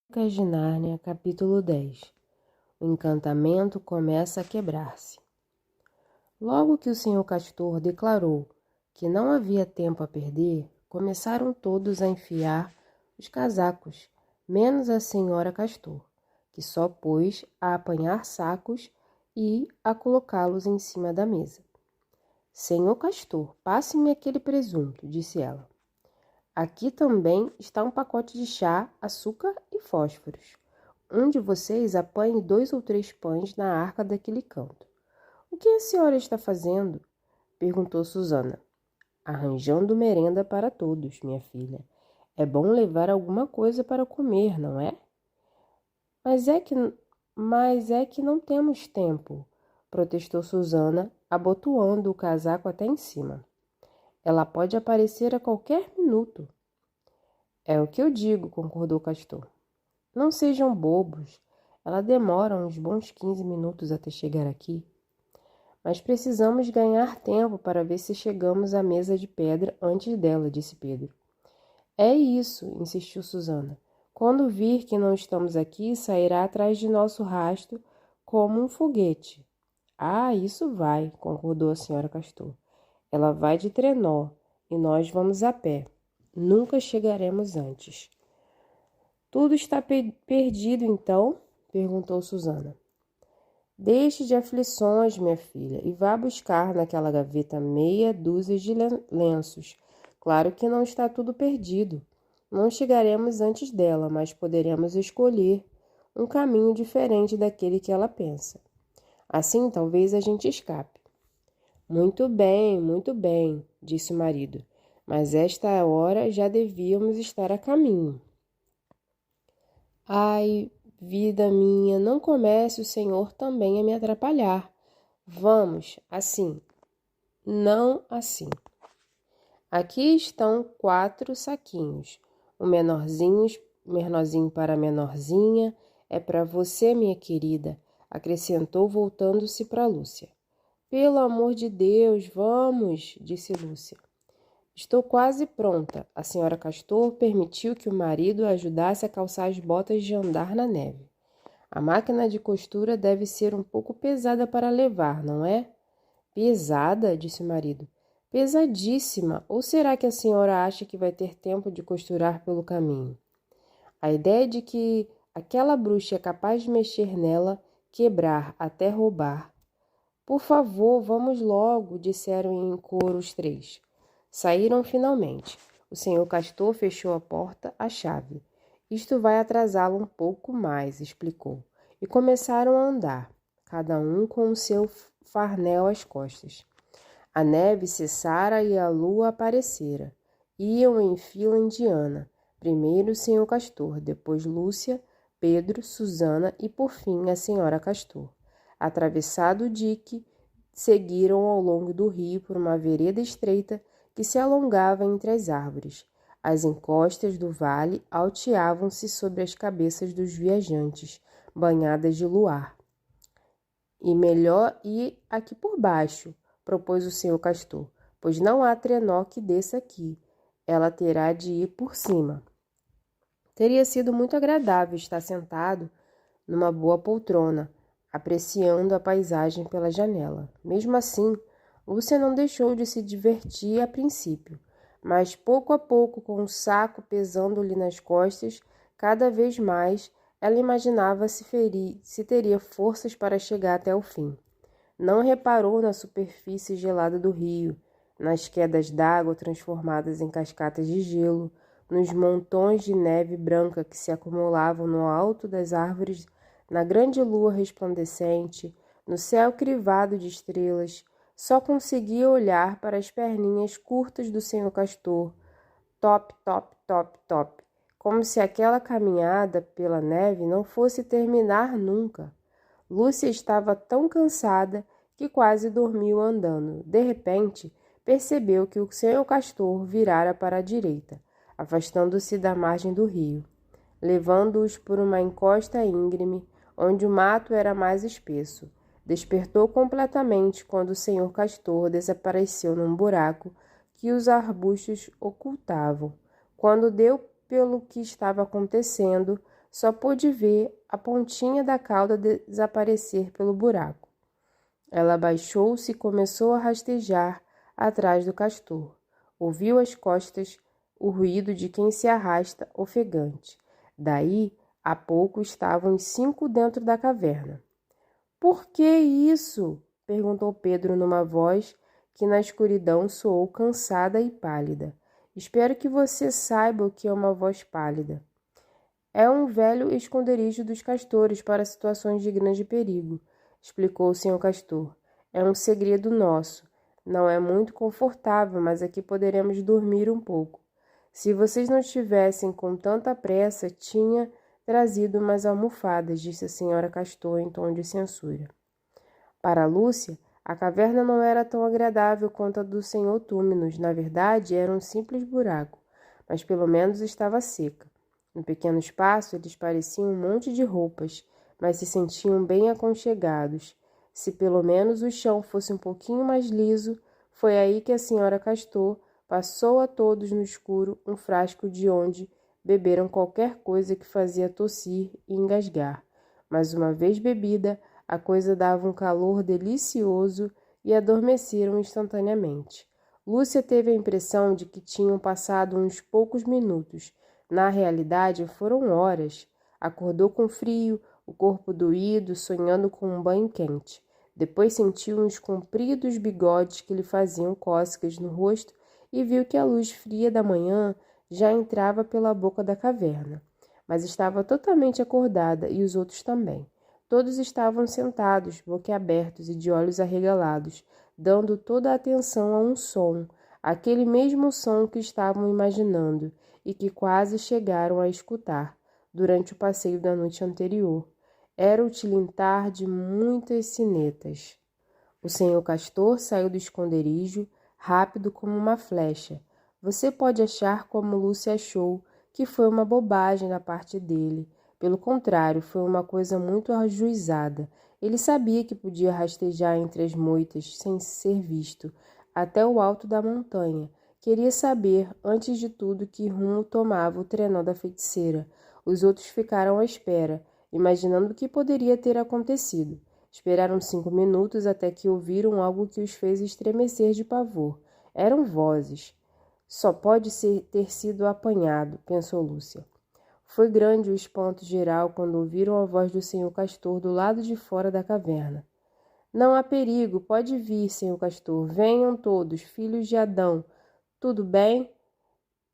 Crônicas de Nárnia, capítulo 10. O encantamento começa a quebrar-se. Logo que o senhor Castor declarou que não havia tempo a perder, começaram todos a enfiar os casacos, menos a senhora Castor, que só pôs a apanhar sacos e a colocá-los em cima da mesa. Senhor Castor, passe-me aquele presunto, disse ela. Aqui também está um pacote de chá, açúcar e fósforos. Um de vocês apanhe 2 ou 3 pães na arca daquele canto. O que a senhora está fazendo? Perguntou Susana. Arranjando merenda para todos, minha filha. É bom levar alguma coisa para comer, não é? Mas é que não temos tempo, protestou Susana, abotoando o casaco até em cima. Ela pode aparecer a qualquer minuto. É o que eu digo, concordou Castor. Não sejam bobos. Ela demora uns bons 15 minutos até chegar aqui. Mas precisamos ganhar tempo para ver se chegamos à mesa de pedra antes dela, disse Pedro. É isso, insistiu Susana. Quando vir que não estamos aqui, sairá atrás de nosso rastro como um foguete. Ah, isso vai, concordou a senhora Castor. Ela vai de trenó e nós vamos a pé. Nunca chegaremos antes. Tudo está perdido, então? Perguntou Susana. Deixe de aflições, minha filha, e vá buscar naquela gaveta meia dúzia de lenços. Claro que não está tudo perdido. Não chegaremos antes dela, mas poderemos escolher um caminho diferente daquele que ela pensa. Assim, talvez a gente escape. Muito bem, disse o marido. Mas esta hora já devíamos estar a caminho. Ai, vida minha, não comece o Senhor também a me atrapalhar. Vamos, assim. Não assim. Aqui estão 4 saquinhos. O menorzinho para a menorzinha, é para você, minha querida, acrescentou voltando-se para Lúcia. Pelo amor de Deus, vamos, disse Lúcia. Estou quase pronta. A senhora Castor permitiu que o marido a ajudasse a calçar as botas de andar na neve. A máquina de costura deve ser um pouco pesada para levar, não é? Pesada? Disse o marido. Pesadíssima. Ou será que a senhora acha que vai ter tempo de costurar pelo caminho? A ideia de que aquela bruxa é capaz de mexer nela, quebrar, até roubar. Por favor, vamos logo, disseram em coro os 3. Saíram finalmente. O senhor Castor fechou a porta à chave. Isto vai atrasá-lo um pouco mais, explicou. E começaram a andar, cada um com o seu farnel às costas. A neve cessara e a lua aparecera. Iam em fila indiana. Primeiro o senhor Castor, depois Lúcia, Pedro, Susana e, por fim, a senhora Castor. Atravessado o dique, seguiram ao longo do rio por uma vereda estreita que se alongava entre as árvores. As encostas do vale alteavam-se sobre as cabeças dos viajantes, banhadas de luar. E melhor ir aqui por baixo, propôs o senhor Castor, pois não há trenó que desça aqui. Ela terá de ir por cima. Teria sido muito agradável estar sentado numa boa poltrona, apreciando a paisagem pela janela. Mesmo assim, Lúcia não deixou de se divertir a princípio, mas pouco a pouco, com o saco pesando-lhe nas costas, cada vez mais ela imaginava se teria forças para chegar até o fim. Não reparou na superfície gelada do rio, nas quedas d'água transformadas em cascatas de gelo, nos montões de neve branca que se acumulavam no alto das árvores, na grande lua resplandecente, no céu crivado de estrelas. Só conseguia olhar para as perninhas curtas do senhor Castor, top, top, top, top, como se aquela caminhada pela neve não fosse terminar nunca. Lúcia estava tão cansada que quase dormiu andando. De repente, percebeu que o senhor Castor virara para a direita, afastando-se da margem do rio, levando-os por uma encosta íngreme, onde o mato era mais espesso. Despertou completamente quando o senhor Castor desapareceu num buraco que os arbustos ocultavam. Quando deu pelo que estava acontecendo, só pôde ver a pontinha da cauda desaparecer pelo buraco. Ela abaixou-se e começou a rastejar atrás do castor. Ouviu às costas o ruído de quem se arrasta ofegante. Daí a pouco estavam os 5 dentro da caverna. — Por que isso? Perguntou Pedro numa voz que na escuridão soou cansada e pálida. Espero que você saiba o que é uma voz pálida. É um velho esconderijo dos castores para situações de grande perigo, explicou o senhor Castor. É um segredo nosso. Não é muito confortável, mas aqui poderemos dormir um pouco. Se vocês não estivessem com tanta pressa, tinha trazido umas almofadas, disse a senhora Castor em tom de censura. Para Lúcia, a caverna não era tão agradável quanto a do senhor Túminos. Na verdade, era um simples buraco, mas pelo menos estava seca. No pequeno espaço, eles pareciam um monte de roupas, mas se sentiam bem aconchegados. Se pelo menos o chão fosse um pouquinho mais liso, foi aí que a senhora Castor passou a todos no escuro um frasco de onde beberam qualquer coisa que fazia tossir e engasgar. Mas uma vez bebida, a coisa dava um calor delicioso e adormeceram instantaneamente. Lúcia teve a impressão de que tinham passado uns poucos minutos. Na realidade, foram horas. Acordou com frio, o corpo doído, sonhando com um banho quente. Depois sentiu uns compridos bigodes que lhe faziam cócegas no rosto e viu que a luz fria da manhã já entrava pela boca da caverna. Mas estava totalmente acordada e os outros também. Todos estavam sentados, boquiabertos e de olhos arregalados, dando toda a atenção a um som, aquele mesmo som que estavam imaginando e que quase chegaram a escutar durante o passeio da noite anterior. Era o tilintar de muitas sinetas. O senhor Castor saiu do esconderijo, rápido como uma flecha. Você pode achar como Lúcia achou, que foi uma bobagem da parte dele. Pelo contrário, foi uma coisa muito ajuizada. Ele sabia que podia rastejar entre as moitas sem ser visto, até o alto da montanha. Queria saber, antes de tudo, que rumo tomava o trenó da feiticeira. Os outros ficaram à espera, imaginando o que poderia ter acontecido. Esperaram 5 minutos até que ouviram algo que os fez estremecer de pavor. Eram vozes. Só pode ter sido apanhado, pensou Lúcia. Foi grande o espanto geral quando ouviram a voz do senhor Castor do lado de fora da caverna. Não há perigo, pode vir, senhor Castor. Venham todos, filhos de Adão. Tudo bem?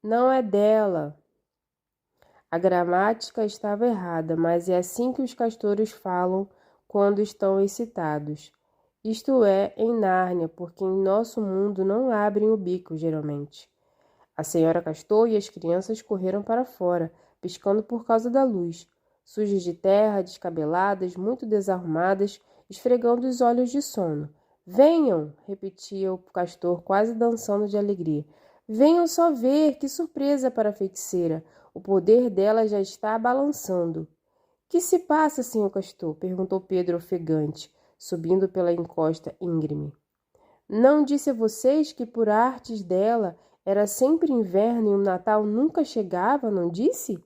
Não é dela. A gramática estava errada, mas é assim que os castores falam quando estão excitados. Isto é, em Nárnia, porque em nosso mundo não abrem o bico, geralmente. A senhora Castor e as crianças correram para fora, piscando por causa da luz, sujas de terra, descabeladas, muito desarrumadas, esfregando os olhos de sono. Venham, repetia o castor, quase dançando de alegria. Venham só ver, que surpresa para a feiticeira. O poder dela já está balançando. Que se passa, senhor Castor? Perguntou Pedro ofegante, subindo pela encosta íngreme. Não disse a vocês que por artes dela era sempre inverno e o Natal nunca chegava, não disse?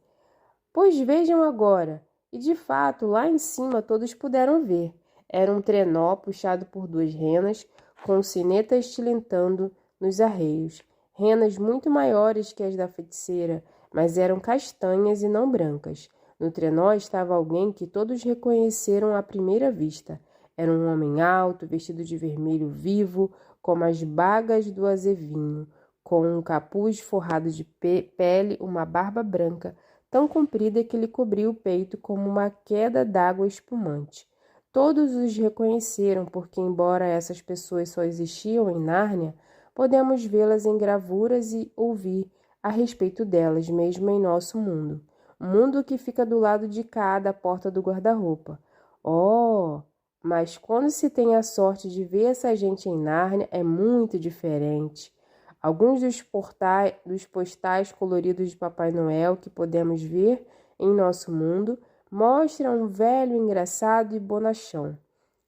Pois vejam agora. E de fato, lá em cima todos puderam ver. Era um trenó puxado por 2 renas, com sinetas tilintando nos arreios. Renas muito maiores que as da feiticeira, mas eram castanhas e não brancas. No trenó estava alguém que todos reconheceram à primeira vista. Era um homem alto, vestido de vermelho vivo, como as bagas do azevinho, com um capuz forrado de pele, uma barba branca, tão comprida que lhe cobria o peito como uma queda d'água espumante. Todos os reconheceram, porque, embora essas pessoas só existiam em Nárnia, podemos vê-las em gravuras e ouvir a respeito delas, mesmo em nosso mundo. Mundo que fica do lado de cá da porta do guarda-roupa. Oh! Mas quando se tem a sorte de ver essa gente em Nárnia, é muito diferente. Alguns dos postais coloridos de Papai Noel que podemos ver em nosso mundo mostram um velho engraçado e bonachão.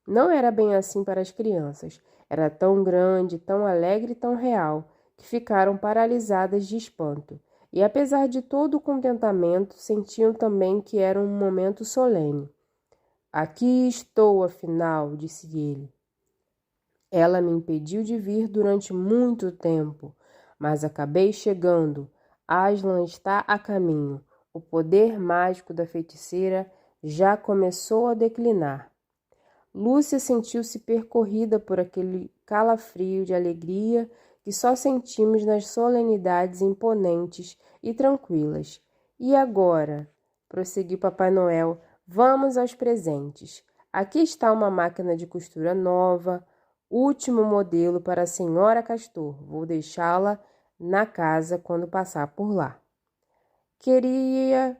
Não era bem assim para as crianças. Era tão grande, tão alegre e tão real, que ficaram paralisadas de espanto. E apesar de todo o contentamento, sentiam também que era um momento solene. Aqui estou, afinal, disse ele. Ela me impediu de vir durante muito tempo, mas acabei chegando. Aslan está a caminho. O poder mágico da feiticeira já começou a declinar. Lúcia sentiu-se percorrida por aquele calafrio de alegria que só sentimos nas solenidades imponentes e tranquilas. E agora, prosseguiu Papai Noel, vamos aos presentes. Aqui está uma máquina de costura nova, último modelo para a senhora Castor. Vou deixá-la na casa quando passar por lá. Queira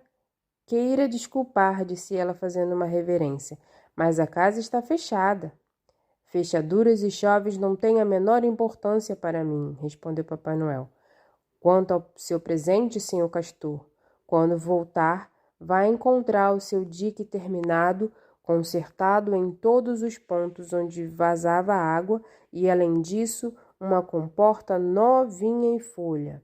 desculpar, disse ela fazendo uma reverência, mas a casa está fechada. Fechaduras e chaves não têm a menor importância para mim, respondeu Papai Noel. Quanto ao seu presente, senhor Castor, quando voltar, vai encontrar o seu dique terminado, consertado em todos os pontos onde vazava água e, além disso, uma comporta novinha em folha.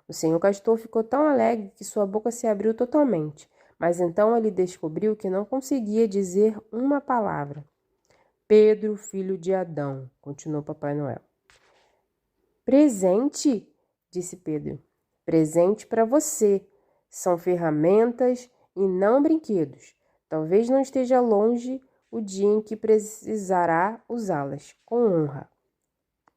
O senhor Castor ficou tão alegre que sua boca se abriu totalmente, mas então ele descobriu que não conseguia dizer uma palavra. Pedro, filho de Adão, continuou Papai Noel. Presente, disse Pedro. Presente para você. São ferramentas e não brinquedos. Talvez não esteja longe o dia em que precisará usá-las, com honra.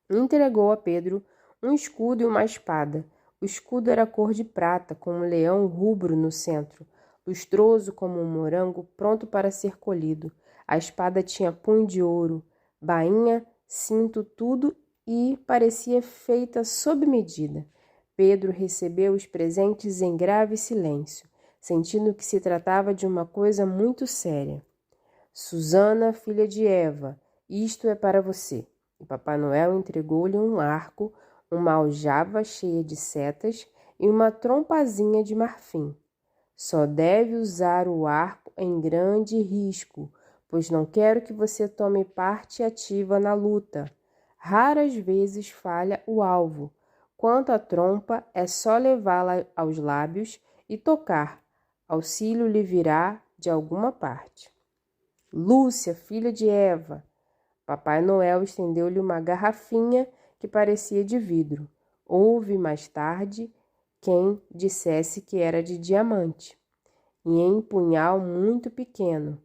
Entregou a Pedro um escudo e uma espada. O escudo era cor de prata, com um leão rubro no centro, lustroso como um morango pronto para ser colhido. A espada tinha punho de ouro, bainha, cinto, tudo e parecia feita sob medida. Pedro recebeu os presentes em grave silêncio, sentindo que se tratava de uma coisa muito séria. Susana, filha de Eva, isto é para você. E Papai Noel entregou-lhe um arco, uma aljava cheia de setas e uma trompazinha de marfim. Só deve usar o arco em grande risco, pois não quero que você tome parte ativa na luta. Raras vezes falha o alvo. Quanto à trompa, é só levá-la aos lábios e tocar. Auxílio lhe virá de alguma parte. Lúcia, filha de Eva. Papai Noel estendeu-lhe uma garrafinha que parecia de vidro. Houve mais tarde quem dissesse que era de diamante, e em punhal muito pequeno.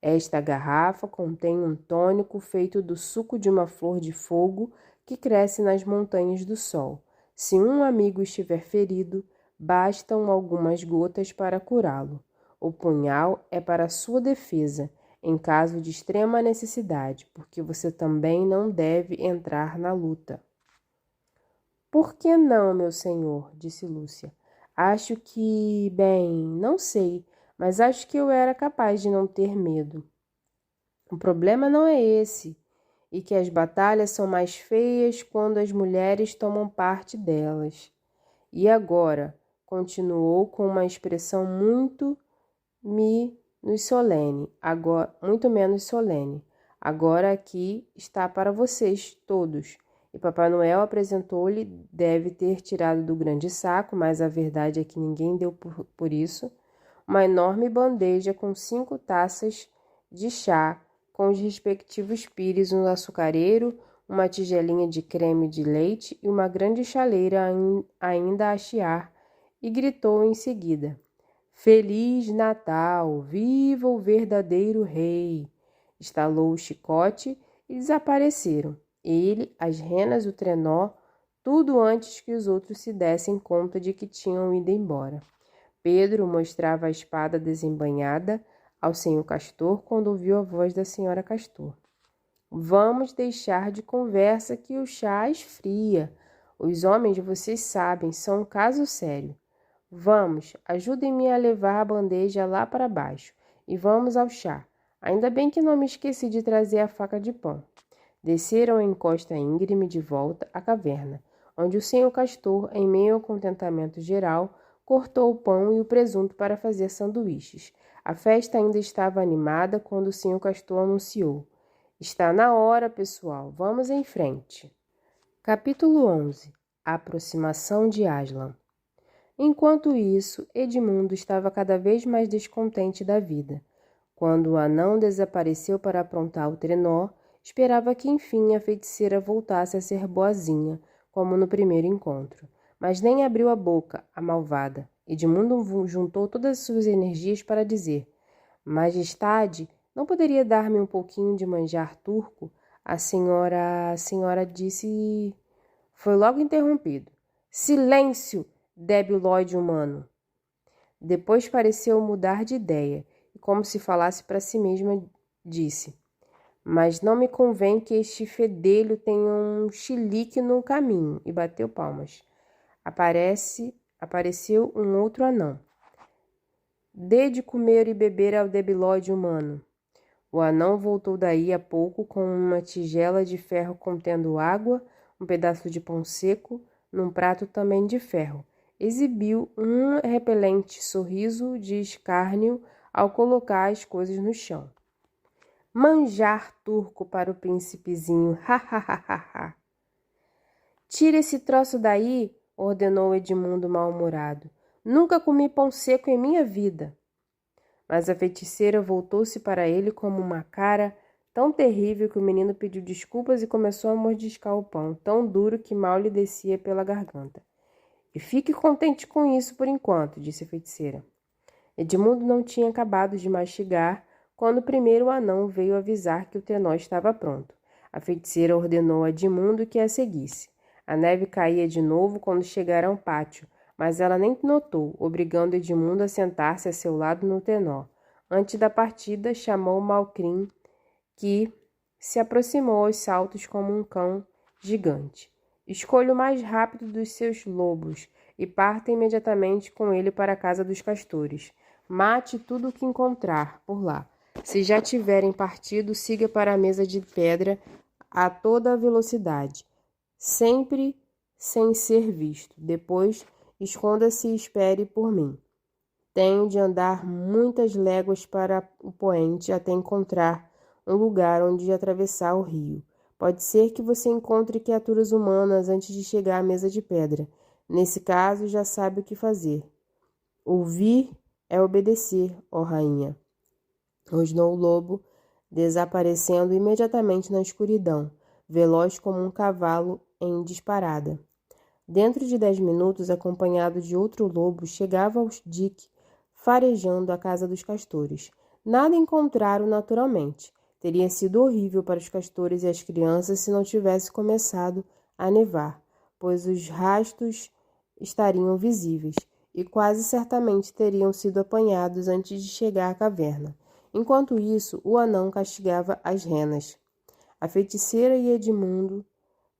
Esta garrafa contém um tônico feito do suco de uma flor de fogo que cresce nas montanhas do sol. Se um amigo estiver ferido, bastam algumas gotas para curá-lo. O punhal é para sua defesa, em caso de extrema necessidade, porque você também não deve entrar na luta. Por que não, meu senhor? Disse Lúcia. Acho que, bem, não sei, mas acho que eu era capaz de não ter medo. O problema não é esse, e que as batalhas são mais feias quando as mulheres tomam parte delas. E agora, continuou com uma expressão muito menos solene. Agora aqui está para vocês todos. E Papai Noel apresentou-lhe, deve ter tirado do grande saco, mas a verdade é que ninguém deu por isso, uma enorme bandeja com 5 taças de chá, com os respectivos pires, um açucareiro, uma tigelinha de creme de leite e uma grande chaleira ainda a chiar, e gritou em seguida: Feliz Natal! Viva o verdadeiro rei! Estalou o chicote e desapareceram. Ele, as renas, o trenó, tudo antes que os outros se dessem conta de que tinham ido embora. Pedro mostrava a espada desembainhada ao senhor Castor quando ouviu a voz da senhora Castor. Vamos deixar de conversa que o chá esfria. Os homens, vocês sabem, são um caso sério. Vamos, ajudem-me a levar a bandeja lá para baixo e vamos ao chá. Ainda bem que não me esqueci de trazer a faca de pão. Desceram a encosta íngreme de volta à caverna, onde o senhor Castor, em meio ao contentamento geral, cortou o pão e o presunto para fazer sanduíches. A festa ainda estava animada quando o senhor Castor anunciou: Está na hora, pessoal, vamos em frente. Capítulo 11. A aproximação de Aslan. Enquanto isso, Edmundo estava cada vez mais descontente da vida. Quando o anão desapareceu para aprontar o trenó, esperava que enfim a feiticeira voltasse a ser boazinha, como no primeiro encontro. Mas nem abriu a boca, a malvada. Edmundo juntou todas as suas energias para dizer: Majestade, não poderia dar-me um pouquinho de manjar turco? A senhora disse... Foi logo interrompido. Silêncio, debilóide humano! Depois pareceu mudar de ideia e, como se falasse para si mesma, disse: Mas não me convém que este fedelho tenha um chilique no caminho, e bateu palmas. Apareceu um outro anão. Dê de comer e beber ao debilóide humano. O anão voltou daí a pouco com uma tigela de ferro contendo água, um pedaço de pão seco, num prato também de ferro. Exibiu um repelente sorriso de escárnio ao colocar as coisas no chão. Manjar turco para o príncipezinho, ha ha ha ha ha. Tira esse troço daí, ordenou Edmundo mal-humorado. Nunca comi pão seco em minha vida. Mas a feiticeira voltou-se para ele como uma cara tão terrível que o menino pediu desculpas e começou a mordiscar o pão, tão duro que mal lhe descia pela garganta. E fique contente com isso por enquanto, disse a feiticeira. Edmundo não tinha acabado de mastigar quando primeiro o anão veio avisar que o trenó estava pronto. A feiticeira ordenou a Edmundo que a seguisse. A neve caía de novo quando chegaram ao pátio, mas ela nem notou, obrigando Edmundo a sentar-se a seu lado no trenó. Antes da partida, chamou Malcrim, que se aproximou aos saltos como um cão gigante. Escolha o mais rápido dos seus lobos e parta imediatamente com ele para a casa dos castores. Mate tudo o que encontrar por lá. Se já tiverem partido, siga para a mesa de pedra a toda a velocidade, sempre sem ser visto. Depois, esconda-se e espere por mim. Tenho de andar muitas léguas para o poente até encontrar um lugar onde atravessar o rio. Pode ser que você encontre criaturas humanas antes de chegar à mesa de pedra. Nesse caso, já sabe o que fazer. Ouvir é obedecer, ó rainha. Rosnou o lobo, desaparecendo imediatamente na escuridão, veloz como um cavalo em disparada. Dentro de 10 minutos, acompanhado de outro lobo, chegava ao dique, farejando a casa dos castores. Nada encontraram naturalmente. Teria sido horrível para os castores e as crianças se não tivesse começado a nevar, pois os rastros estariam visíveis e quase certamente teriam sido apanhados antes de chegar à caverna. Enquanto isso, o anão castigava as renas. A feiticeira e Edmundo,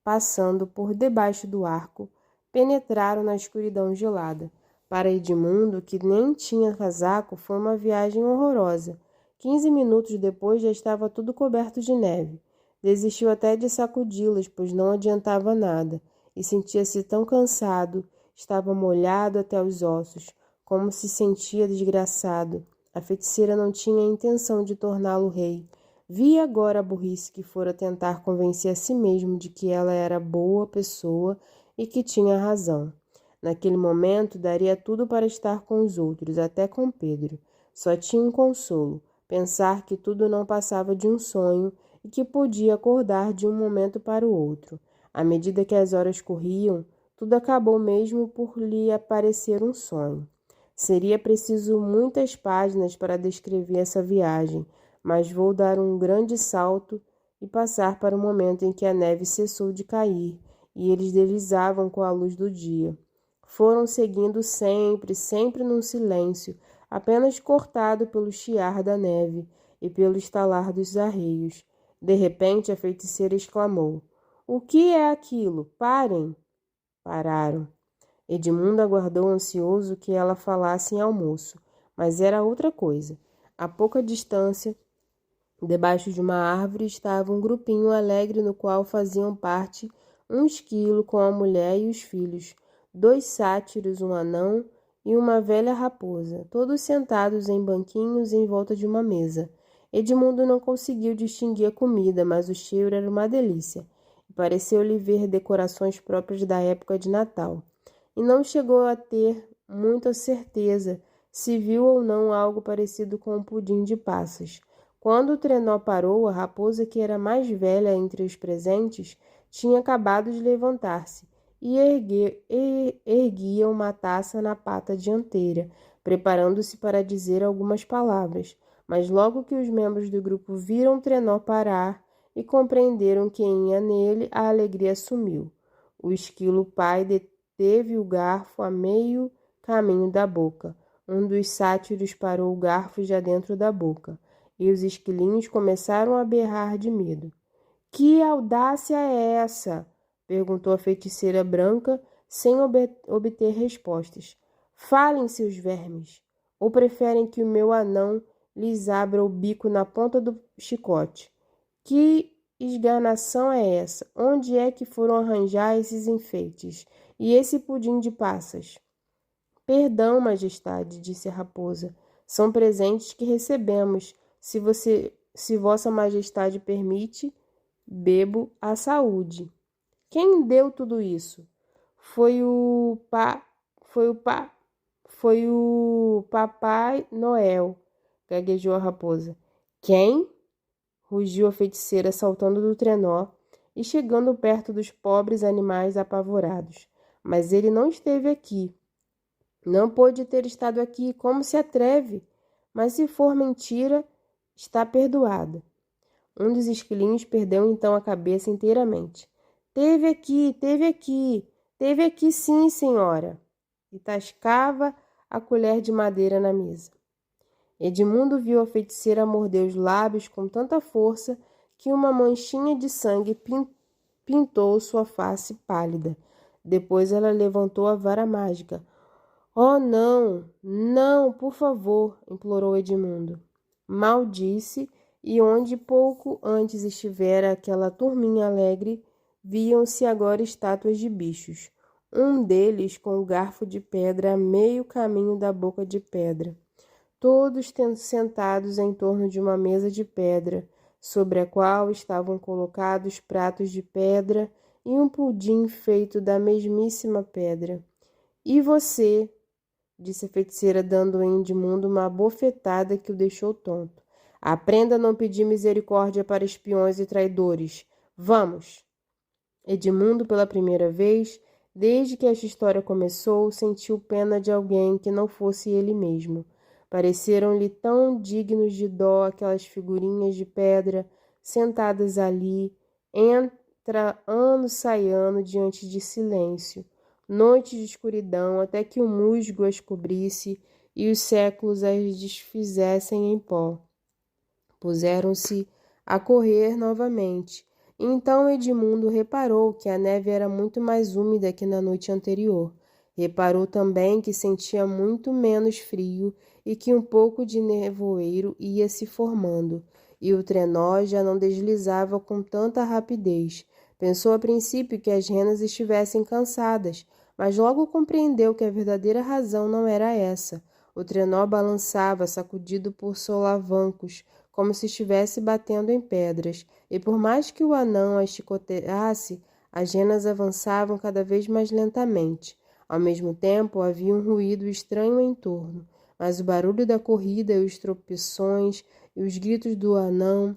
passando por debaixo do arco, penetraram na escuridão gelada. Para Edmundo, que nem tinha casaco, foi uma viagem horrorosa. 15 minutos depois já estava tudo coberto de neve. Desistiu até de sacudi-las, pois não adiantava nada, e sentia-se tão cansado, estava molhado até os ossos, como se sentia desgraçado. A feiticeira não tinha a intenção de torná-lo rei. Via agora a burrice que fora tentar convencer a si mesmo de que ela era boa pessoa e que tinha razão. Naquele momento, daria tudo para estar com os outros, até com Pedro. Só tinha um consolo, pensar que tudo não passava de um sonho e que podia acordar de um momento para o outro. À medida que as horas corriam, tudo acabou mesmo por lhe aparecer um sonho. Seria preciso muitas páginas para descrever essa viagem, mas vou dar um grande salto e passar para o momento em que a neve cessou de cair e eles deslizavam com a luz do dia. Foram seguindo sempre num silêncio, apenas cortado pelo chiar da neve e pelo estalar dos arreios. De repente, a feiticeira exclamou: "O que é aquilo? Parem!" Pararam. Edmundo aguardou ansioso que ela falasse em almoço, mas era outra coisa. A pouca distância, debaixo de uma árvore, estava um grupinho alegre no qual faziam parte um esquilo com a mulher e os filhos, 2 sátiros, um anão e uma velha raposa, todos sentados em banquinhos em volta de uma mesa. Edmundo não conseguiu distinguir a comida, mas o cheiro era uma delícia, e pareceu-lhe ver decorações próprias da época de Natal. E não chegou a ter muita certeza se viu ou não algo parecido com um pudim de passas. Quando o trenó parou, a raposa, que era mais velha entre os presentes, tinha acabado de levantar-se e erguia uma taça na pata dianteira, preparando-se para dizer algumas palavras. Mas logo que os membros do grupo viram o trenó parar e compreenderam quem ia nele, a alegria sumiu. O esquilo pai deteve o garfo a meio caminho da boca. Um dos sátiros parou o garfo já dentro da boca, e os esquilinhos começaram a berrar de medo. — Que audácia é essa? Perguntou a feiticeira branca, sem obter respostas. — Falem, seus vermes. Ou preferem que o meu anão lhes abra o bico na ponta do chicote? Que esganação é essa? Onde é que foram arranjar esses enfeites? E esse pudim de passas? — Perdão, majestade, disse a raposa. São presentes que recebemos. Se vossa majestade permite, bebo à saúde. Quem deu tudo isso? Foi o Papai Noel, gaguejou a raposa. Quem? Rugiu a feiticeira, saltando do trenó e chegando perto dos pobres animais apavorados. Mas ele não esteve aqui. Não pôde ter estado aqui. Como se atreve? Mas se for mentira, está perdoada. Um dos esquilinhos perdeu então a cabeça inteiramente. Teve aqui sim, senhora. E tascava a colher de madeira na mesa. Edmundo viu a feiticeira morder os lábios com tanta força que uma manchinha de sangue pintou sua face pálida. Depois ela levantou a vara mágica. — Oh, não, não, por favor, implorou Edmundo. Mal disse, e onde pouco antes estivera aquela turminha alegre, viam-se agora estátuas de bichos. Um deles com o garfo de pedra a meio caminho da boca de pedra. Todos sentados em torno de uma mesa de pedra, sobre a qual estavam colocados pratos de pedra e um pudim feito da mesmíssima pedra. — E você? Disse a feiticeira, dando em Edmundo uma bofetada que o deixou tonto. — Aprenda a não pedir misericórdia para espiões e traidores. Vamos! Edmundo, pela primeira vez, desde que esta história começou, sentiu pena de alguém que não fosse ele mesmo. Pareceram-lhe tão dignos de dó aquelas figurinhas de pedra sentadas ali, entra ano sai ano diante de silêncio, noites de escuridão até que o musgo as cobrisse e os séculos as desfizessem em pó. Puseram-se a correr novamente. Então Edmundo reparou que a neve era muito mais úmida que na noite anterior. Reparou também que sentia muito menos frio e que um pouco de nevoeiro ia se formando, e o trenó já não deslizava com tanta rapidez. Pensou a princípio que as renas estivessem cansadas, mas logo compreendeu que a verdadeira razão não era essa. O trenó balançava, sacudido por solavancos, como se estivesse batendo em pedras, e por mais que o anão as chicoteasse, as renas avançavam cada vez mais lentamente. Ao mesmo tempo, havia um ruído estranho em torno, mas o barulho da corrida e os tropeções e os gritos do anão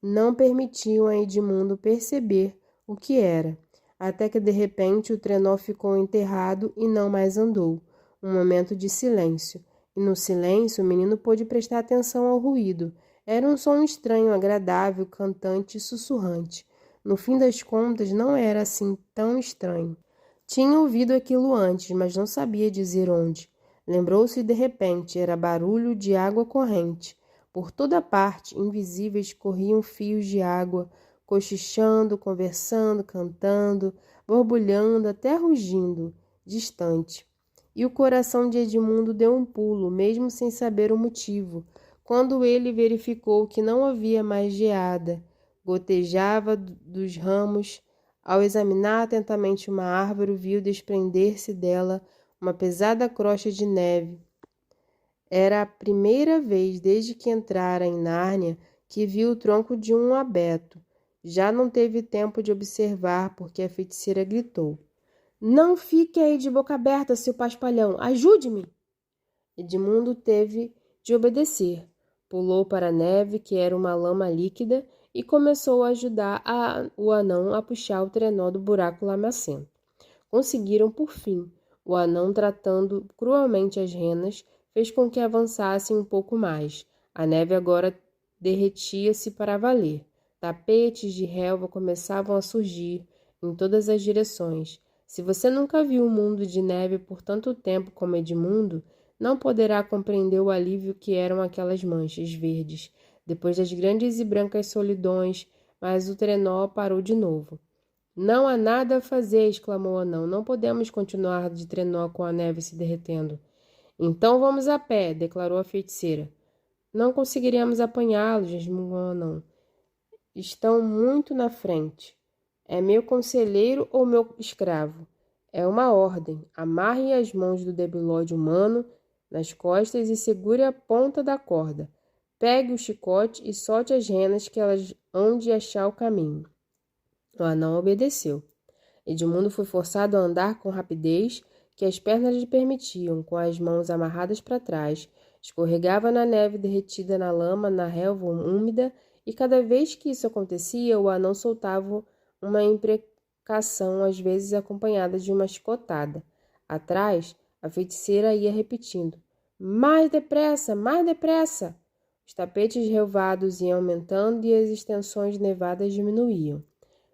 não permitiam a Edmundo perceber o que era, até que de repente o trenó ficou enterrado e não mais andou. Um momento de silêncio, e no silêncio o menino pôde prestar atenção ao ruído. Era um som estranho, agradável, cantante e sussurrante. No fim das contas, não era assim tão estranho. Tinha ouvido aquilo antes, mas não sabia dizer onde. Lembrou-se de repente, era barulho de água corrente. Por toda parte, invisíveis, corriam fios de água, cochichando, conversando, cantando, borbulhando, até rugindo, distante. E o coração de Edmundo deu um pulo, mesmo sem saber o motivo, quando ele verificou que não havia mais geada. Gotejava dos ramos. Ao examinar atentamente uma árvore, viu desprender-se dela uma pesada crosta de neve. Era a primeira vez desde que entrara em Nárnia que viu o tronco de um abeto. Já não teve tempo de observar, porque a feiticeira gritou. Não fique aí de boca aberta, seu paspalhão. Ajude-me! Edmundo teve de obedecer. Pulou para a neve, que era uma lama líquida, e começou a ajudar o anão a puxar o trenó do buraco lamacento. Conseguiram por fim. O anão, tratando cruelmente as renas, fez com que avançassem um pouco mais. A neve agora derretia-se para valer. Tapetes de relva começavam a surgir em todas as direções. Se você nunca viu um mundo de neve por tanto tempo como Edmundo, não poderá compreender o alívio que eram aquelas manchas verdes, depois das grandes e brancas solidões, mas o trenó parou de novo. Não há nada a fazer, exclamou o anão. Não podemos continuar de trenó com a neve se derretendo. Então vamos a pé, declarou a feiticeira. Não conseguiremos apanhá-los, resmungou o anão. Estão muito na frente. É meu conselheiro ou meu escravo? É uma ordem. Amarre as mãos do debilóide humano nas costas e segure a ponta da corda. Pegue o chicote e solte as renas que elas hão de achar o caminho. O anão obedeceu. Edmundo foi forçado a andar com rapidez que as pernas lhe permitiam, com as mãos amarradas para trás. Escorregava na neve derretida na lama, na relva úmida, e cada vez que isso acontecia, o anão soltava uma imprecação, às vezes acompanhada de uma chicotada. Atrás, a feiticeira ia repetindo: mais depressa, mais depressa! Os tapetes relvados iam aumentando e as extensões nevadas diminuíam.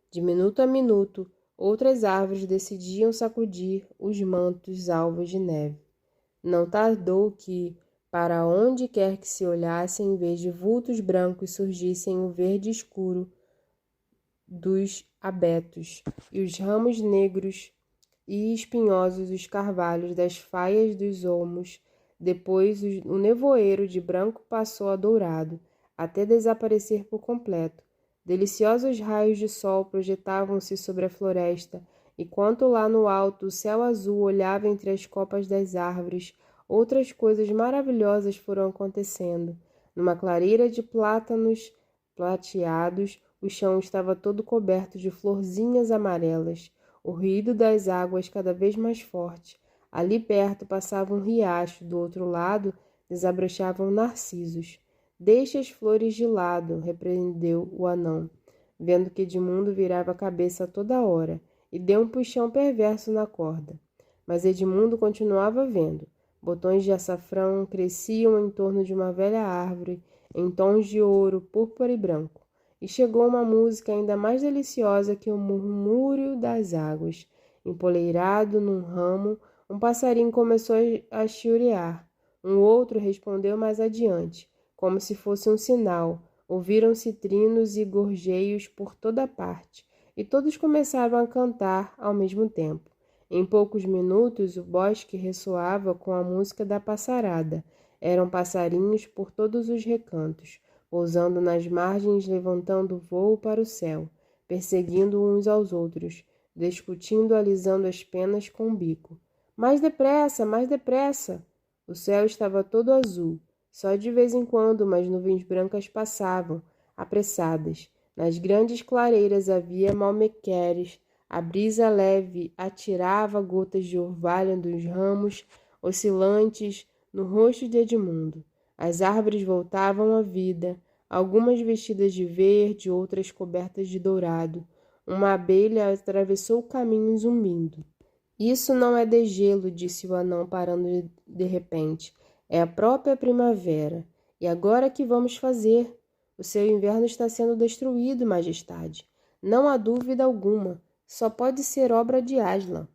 De minuto a minuto, outras árvores decidiam sacudir os mantos alvos de neve. Não tardou que, para onde quer que se olhasse, em vez de vultos brancos, surgissem o verde escuro dos abetos e os ramos negros e espinhosos dos carvalhos das faias dos olmos. Depois o nevoeiro de branco passou a dourado, até desaparecer por completo. Deliciosos raios de sol projetavam-se sobre a floresta, enquanto lá no alto o céu azul olhava entre as copas das árvores. Outras coisas maravilhosas foram acontecendo. Numa clareira de plátanos plateados, o chão estava todo coberto de florzinhas amarelas. O ruído das águas cada vez mais forte. Ali perto passava um riacho, do outro lado desabrochavam narcisos. Deixe as flores de lado, repreendeu o anão, vendo que Edmundo virava a cabeça a toda hora, e deu um puxão perverso na corda. Mas Edmundo continuava vendo. Botões de açafrão cresciam em torno de uma velha árvore, em tons de ouro, púrpura e branco. E chegou uma música ainda mais deliciosa que o murmúrio das águas. Empoleirado num ramo, um passarinho começou a chilrear. Um outro respondeu mais adiante, como se fosse um sinal. Ouviram-se trinos e gorjeios por toda parte, e todos começaram a cantar ao mesmo tempo. Em poucos minutos, o bosque ressoava com a música da passarada. Eram passarinhos por todos os recantos, pousando nas margens, levantando vôo para o céu, perseguindo uns aos outros, discutindo, alisando as penas com o bico. Mais depressa, mais depressa! O céu estava todo azul. Só de vez em quando umas nuvens brancas passavam, apressadas. Nas grandes clareiras havia malmequeres. A brisa leve atirava gotas de orvalho dos ramos oscilantes no rosto de Edmundo. As árvores voltavam à vida, algumas vestidas de verde, outras cobertas de dourado. Uma abelha atravessou o caminho zumbindo. Isso não é degelo, disse o anão, parando de repente. É a própria primavera. E agora que vamos fazer? O seu inverno está sendo destruído, majestade. Não há dúvida alguma. Só pode ser obra de Aslan.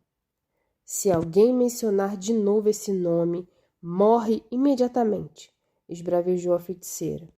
Se alguém mencionar de novo esse nome, morre imediatamente, esbravejou a feiticeira.